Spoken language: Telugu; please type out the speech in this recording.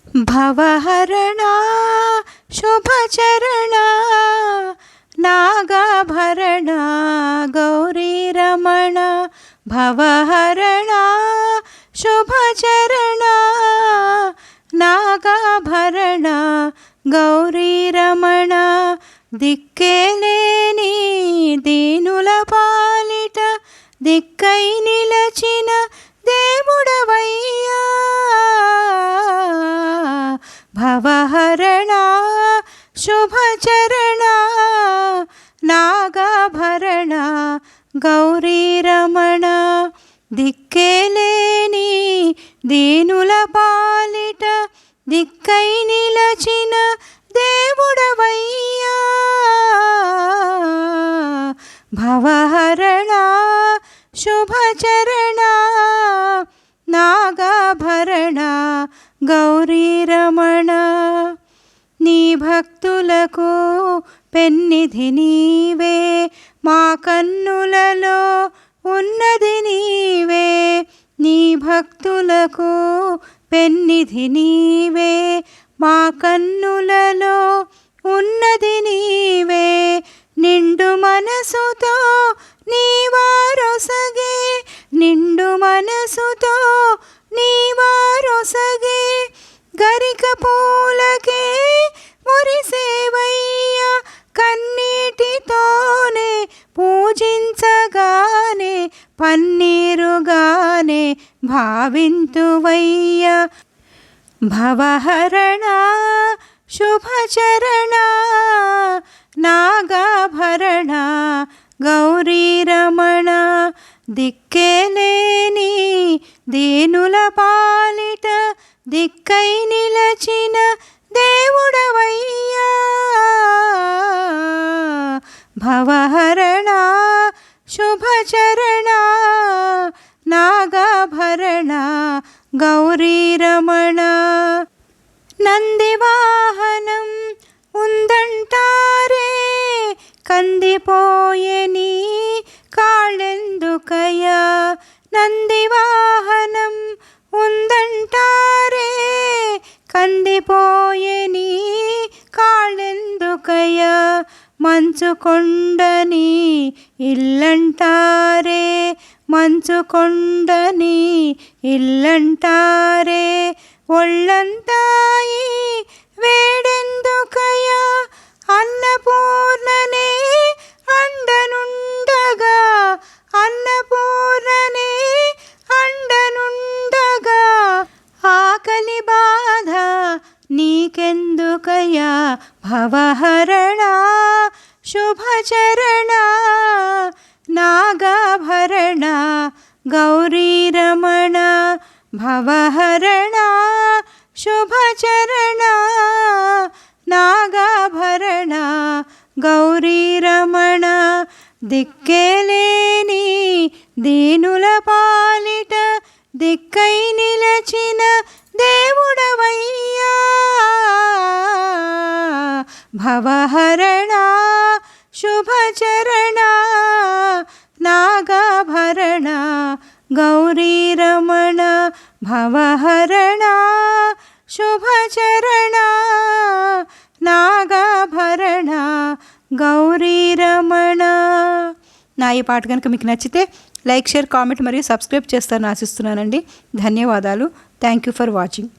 భవహరణా శుభచరణా నాగాభరణా గౌరీరమణ భవహరణా శుభచరణా నాగాభరణా గౌరీరమణ దిక్కేలేని దీనుల పాలిట దిక్కై నిలచిన దేవుడవయ్యా భవహరణా శుభచరణా నాగాభరణా గౌరీరమణ దిక్కేలేని దీనుల పాలిట దిక్కై నిలచిన దేవుడవయ్యా భవహరణా శుభచరణా నాగాభరణా గౌరీరమణ నీ భక్తులకు పెన్నిధి నీవే మా కన్నులలో ఉన్నది నీవే నీ భక్తులకు పెన్నిధి నీవే మా కన్నులలో ఉన్నది నీవే నిండు మనసుతో నీవారొసగే నిండు మనసుతో నీవారొసగే గరిక పూలకే మురిసేవయ్యా కన్నీటితోనే పూజించగానే పన్నీరుగానే భావింతువయ్యా భవహరణా శుభచరణా నాగాభరణా గౌరీరమణ దిక్కేలేని దీనుల పాలిట దిక్కై నిలచిన దేవుడవయ్యా భవహరణా శుభచరణా నాగాభరణా గౌరీరమణ నందివాహనం ఉందంటారే కందిపోయని కాళ్ళెందుకయ్యా నందివాహనం ఉందంటారే కందిపోయని కాళ్ళెందుకయ్యా మంచుకొండని ఇల్లంటారే మంచుకొండని ఇల్లంటారే ఒళ్ళంతాయి వేడెందుకయ్యా అన్నపూర్ణనే అండనుండగా అన్నపూర్ణనే అండనుండగా ఆకలి బాధ నీకెందుకయ్యా భవహరణా శుభచరణా నాగాభరణా గౌరీరమణ భవహరణా శుభచరణా నాగాభరణా గౌరీరమణ దిక్కేలేని దీనుల పాలిట దిక్కై నిలచిన దేవుడవయ్యా భవహరణా శుభచరణా నాగాభరణా గౌరీరమణ భవహరణా శుభచరణా నాగాభరణా గౌరీరమణ. నా ఈ పాట కనుక మీకు నచ్చితే లైక్ షేర్ కామెంట్ మరియు సబ్స్క్రైబ్ చేస్తారని ఆశిస్తున్నానండి. ధన్యవాదాలు. Thank you for watching.